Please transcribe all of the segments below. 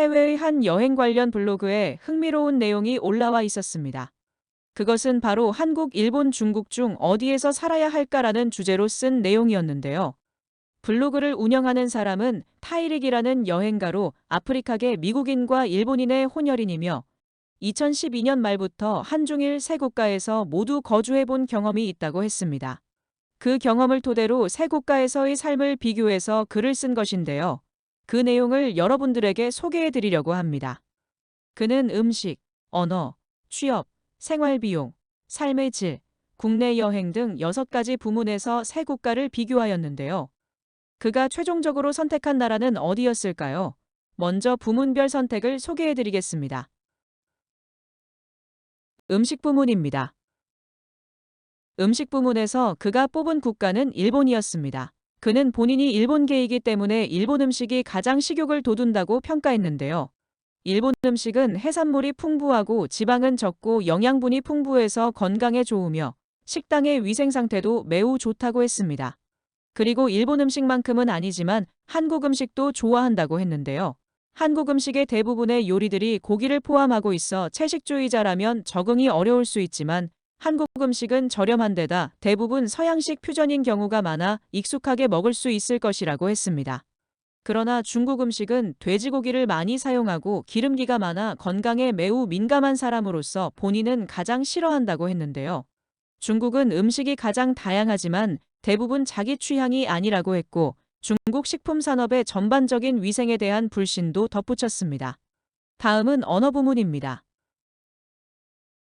해외의 한 여행 관련 블로그에 흥미로운 내용이 올라와 있었습니다. 그것은 바로 한국, 일본, 중국 중 어디에서 살아야 할까라는 주제로 쓴 내용이었는데요. 블로그를 운영하는 사람은 타이릭이라는 여행가로 아프리카계 미국인과 일본인의 혼혈인이며 2012년 말부터 한중일 세 국가에서 모두 거주해 본 경험이 있다고 했습니다. 그 경험을 토대로 세 국가에서의 삶을 비교해서 글을 쓴 것인데요. 그 내용을 여러분들에게 소개해 드리려고 합니다. 그는 음식, 언어, 취업, 생활비용, 삶의 질, 국내 여행 등 6가지 부문에서 세 국가를 비교하였는데요. 그가 최종적으로 선택한 나라는 어디였을까요? 먼저 부문별 선택을 소개해 드리겠습니다. 음식 부문입니다. 음식 부문에서 그가 뽑은 국가는 일본이었습니다. 그는 본인이 일본계이기 때문에 일본 음식이 가장 식욕을 돋운다고 평가했는데요. 일본 음식은 해산물이 풍부하고 지방은 적고 영양분이 풍부해서 건강에 좋으며 식당의 위생 상태도 매우 좋다고 했습니다. 그리고 일본 음식만큼은 아니지만 한국 음식도 좋아한다고 했는데요. 한국 음식의 대부분의 요리들이 고기를 포함하고 있어 채식주의자라면 적응이 어려울 수 있지만 한국 음식은 저렴한 데다 대부분 서양식 퓨전인 경우가 많아 익숙하게 먹을 수 있을 것이라고 했습니다. 그러나 중국 음식은 돼지고기를 많이 사용하고 기름기가 많아 건강에 매우 민감한 사람으로서 본인은 가장 싫어한다고 했는데요. 중국은 음식이 가장 다양하지만 대부분 자기 취향이 아니라고 했고 중국 식품 산업의 전반적인 위생에 대한 불신도 덧붙였습니다. 다음은 언어 부문입니다.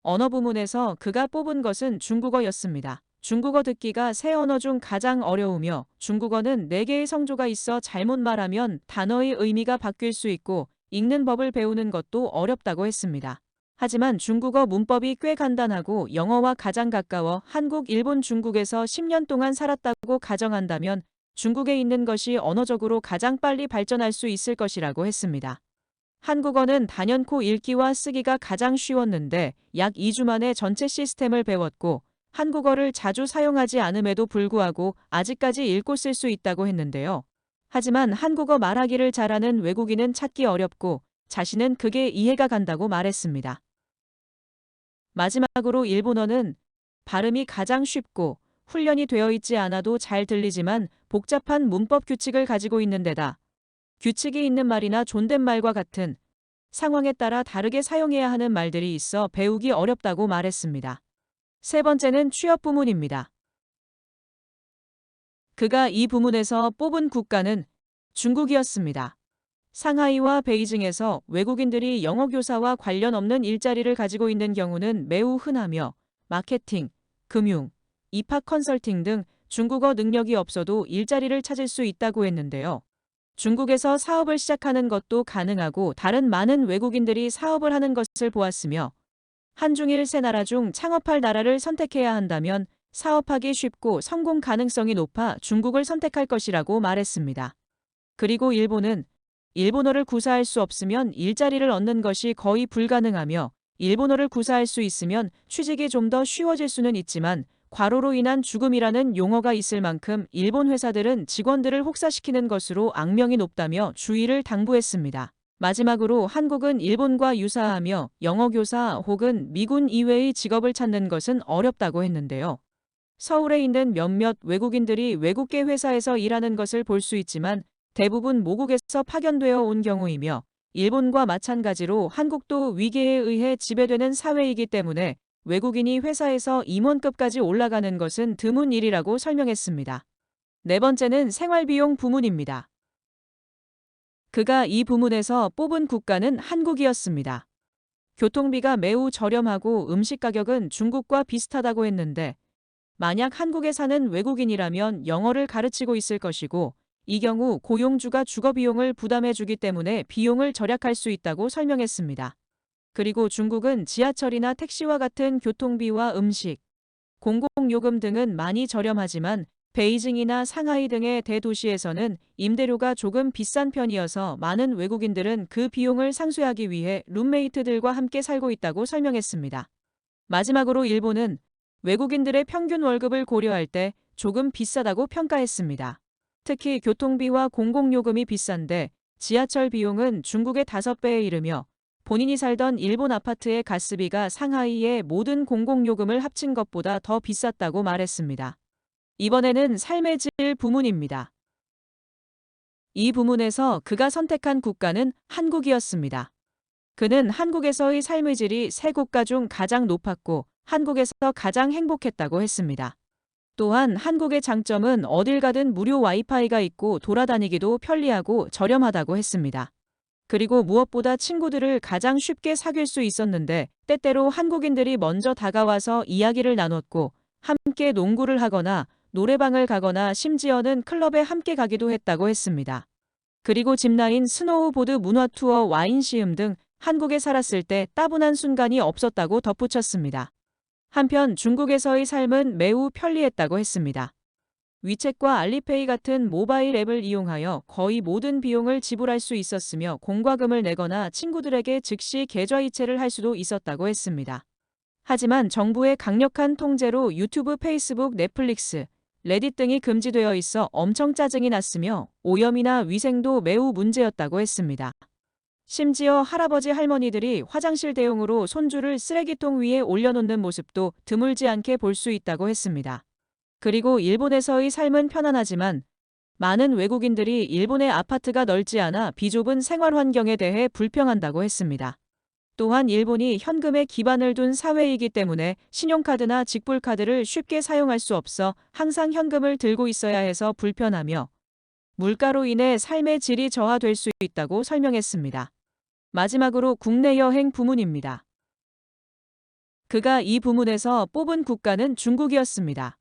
언어 부문에서 그가 뽑은 것은 중국어였습니다. 중국어 듣기가 세 언어 중 가장 어려우며 중국어는 4개의 성조가 있어 잘못 말하면 단어의 의미가 바뀔 수 있고 읽는 법을 배우는 것도 어렵다고 했습니다. 하지만 중국어 문법이 꽤 간단하고 영어와 가장 가까워 한국, 일본, 중국에서 10년 동안 살았다고 가정한다면 중국에 있는 것이 언어적으로 가장 빨리 발전할 수 있을 것이라고 했습니다. 한국어는 단연코 읽기와 쓰기가 가장 쉬웠는데 약 2주 만에 전체 시스템을 배웠고 한국어를 자주 사용하지 않음에도 불구하고 아직까지 읽고 쓸 수 있다고 했는데요. 하지만 한국어 말하기를 잘하는 외국인은 찾기 어렵고 자신은 그게 이해가 간다고 말했습니다. 마지막으로 일본어는 발음이 가장 쉽고 훈련이 되어 있지 않아도 잘 들리지만 복잡한 문법 규칙을 가지고 있는 데다 규칙이 있는 말이나 존댓말과 같은 상황에 따라 다르게 사용해야 하는 말들이 있어 배우기 어렵다고 말했습니다. 세 번째는 취업 부문입니다. 그가 이 부문에서 뽑은 국가는 중국이었습니다. 상하이와 베이징에서 외국인들이 영어 교사와 관련 없는 일자리를 가지고 있는 경우는 매우 흔하며 마케팅, 금융, 입학 컨설팅 등 중국어 능력이 없어도 일자리를 찾을 수 있다고 했는데요. 중국에서 사업을 시작하는 것도 가능하고 다른 많은 외국인들이 사업을 하는 것을 보았으며 한중일 세 나라 중 창업할 나라를 선택해야 한다면 사업하기 쉽고 성공 가능성이 높아 중국을 선택할 것이라고 말했습니다. 그리고 일본은 일본어를 구사할 수 없으면 일자리를 얻는 것이 거의 불가능하며 일본어를 구사할 수 있으면 취직이 좀 더 쉬워질 수는 있지만 과로로 인한 죽음이라는 용어가 있을 만큼 일본 회사들은 직원들을 혹사시키는 것으로 악명이 높다며 주의를 당부했습니다. 마지막으로 한국은 일본과 유사하며 영어 교사 혹은 미군 이외의 직업을 찾는 것은 어렵다고 했는데요. 서울에 있는 몇몇 외국인들이 외국계 회사에서 일하는 것을 볼 수 있지만 대부분 모국에서 파견되어 온 경우이며 일본과 마찬가지로 한국도 위계에 의해 지배되는 사회이기 때문에 외국인이 회사에서 임원급까지 올라가는 것은 드문 일이라고 설명했습니다. 네 번째는 생활비용 부문입니다. 그가 이 부문에서 뽑은 국가는 한국이었습니다. 교통비가 매우 저렴하고 음식 가격은 중국과 비슷하다고 했는데 만약 한국에 사는 외국인이라면 영어를 가르치고 있을 것이고 이 경우 고용주가 주거비용을 부담해 주기 때문에 비용을 절약할 수 있다고 설명했습니다. 그리고 중국은 지하철이나 택시와 같은 교통비와 음식, 공공요금 등은 많이 저렴하지만 베이징이나 상하이 등의 대도시에서는 임대료가 조금 비싼 편이어서 많은 외국인들은 그 비용을 상쇄하기 위해 룸메이트들과 함께 살고 있다고 설명했습니다. 마지막으로 일본은 외국인들의 평균 월급을 고려할 때 조금 비싸다고 평가했습니다. 특히 교통비와 공공요금이 비싼데 지하철 비용은 중국의 5배에 이르며 본인이 살던 일본 아파트의 가스비가 상하이의 모든 공공요금을 합친 것보다 더 비쌌다고 말했습니다. 이번에는 삶의 질 부문입니다. 이 부문에서 그가 선택한 국가는 한국이었습니다. 그는 한국에서의 삶의 질이 세 국가 중 가장 높았고 한국에서 가장 행복했다고 했습니다. 또한 한국의 장점은 어딜 가든 무료 와이파이가 있고 돌아다니기도 편리하고 저렴하다고 했습니다. 그리고 무엇보다 친구들을 가장 쉽게 사귈 수 있었는데 때때로 한국인들이 먼저 다가와서 이야기를 나눴고 함께 농구를 하거나 노래방을 가거나 심지어는 클럽에 함께 가기도 했다고 했습니다. 그리고 짚라인, 스노우보드, 문화투어, 와인 시음 등 한국에 살았을 때 따분한 순간이 없었다고 덧붙였습니다. 한편 중국에서의 삶은 매우 편리했다고 했습니다. 위챗과 알리페이 같은 모바일 앱을 이용하여 거의 모든 비용을 지불할 수 있었으며 공과금을 내거나 친구들에게 즉시 계좌이체를 할 수도 있었다고 했습니다. 하지만 정부의 강력한 통제로 유튜브, 페이스북, 넷플릭스, 레딧 등이 금지되어 있어 엄청 짜증이 났으며 오염이나 위생도 매우 문제였다고 했습니다. 심지어 할아버지 할머니들이 화장실 대용으로 손주를 쓰레기통 위에 올려놓는 모습도 드물지 않게 볼 수 있다고 했습니다. 그리고 일본에서의 삶은 편안하지만 많은 외국인들이 일본의 아파트가 넓지 않아 비좁은 생활 환경에 대해 불평한다고 했습니다. 또한 일본이 현금에 기반을 둔 사회이기 때문에 신용카드나 직불카드를 쉽게 사용할 수 없어 항상 현금을 들고 있어야 해서 불편하며 물가로 인해 삶의 질이 저하될 수 있다고 설명했습니다. 마지막으로 국내 여행 부문입니다. 그가 이 부문에서 뽑은 국가는 중국이었습니다.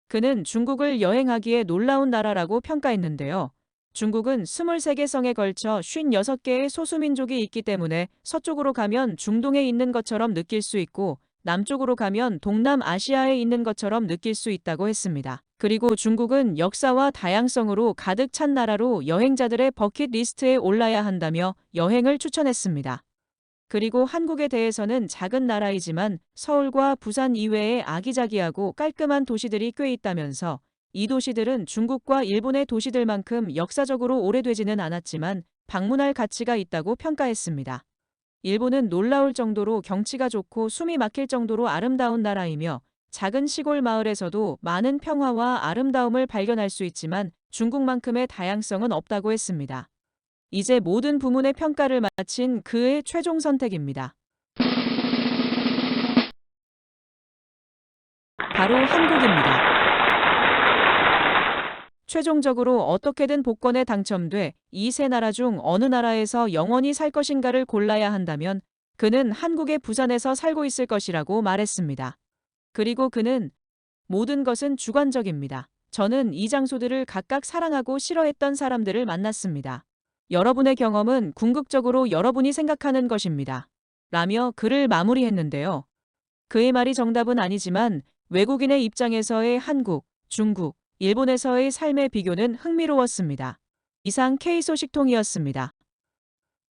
그는 중국을 여행하기에 놀라운 나라라고 평가했는데요. 중국은 23개 성에 걸쳐 56개의 소수민족이 있기 때문에 서쪽으로 가면 중동에 있는 것처럼 느낄 수 있고 남쪽으로 가면 동남아시아에 있는 것처럼 느낄 수 있다고 했습니다. 그리고 중국은 역사와 다양성으로 가득 찬 나라로 여행자들의 버킷리스트에 올라야 한다며 여행을 추천했습니다. 그리고 한국에 대해서는 작은 나라이지만 서울과 부산 이외에 아기자기하고 깔끔한 도시들이 꽤 있다면서 이 도시들은 중국과 일본의 도시들만큼 역사적으로 오래되지는 않았지만 방문할 가치가 있다고 평가했습니다. 일본은 놀라울 정도로 경치가 좋고 숨이 막힐 정도로 아름다운 나라이며 작은 시골 마을에서도 많은 평화와 아름다움을 발견할 수 있지만 중국만큼의 다양성은 없다고 했습니다. 이제 모든 부문의 평가를 마친 그의 최종 선택입니다. 바로 한국입니다. 최종적으로 어떻게든 복권에 당첨돼 이 세 나라 중 어느 나라에서 영원히 살 것인가를 골라야 한다면 그는 한국의 부산에서 살고 있을 것이라고 말했습니다. 그리고 그는 모든 것은 주관적입니다. 저는 이 장소들을 각각 사랑하고 싫어했던 사람들을 만났습니다. 여러분의 경험은 궁극적으로 여러분이 생각하는 것입니다. 라며 글을 마무리했는데요. 그의 말이 정답은 아니지만 외국인의 입장에서의 한국, 중국, 일본에서의 삶의 비교는 흥미로웠습니다. 이상 K소식통이었습니다.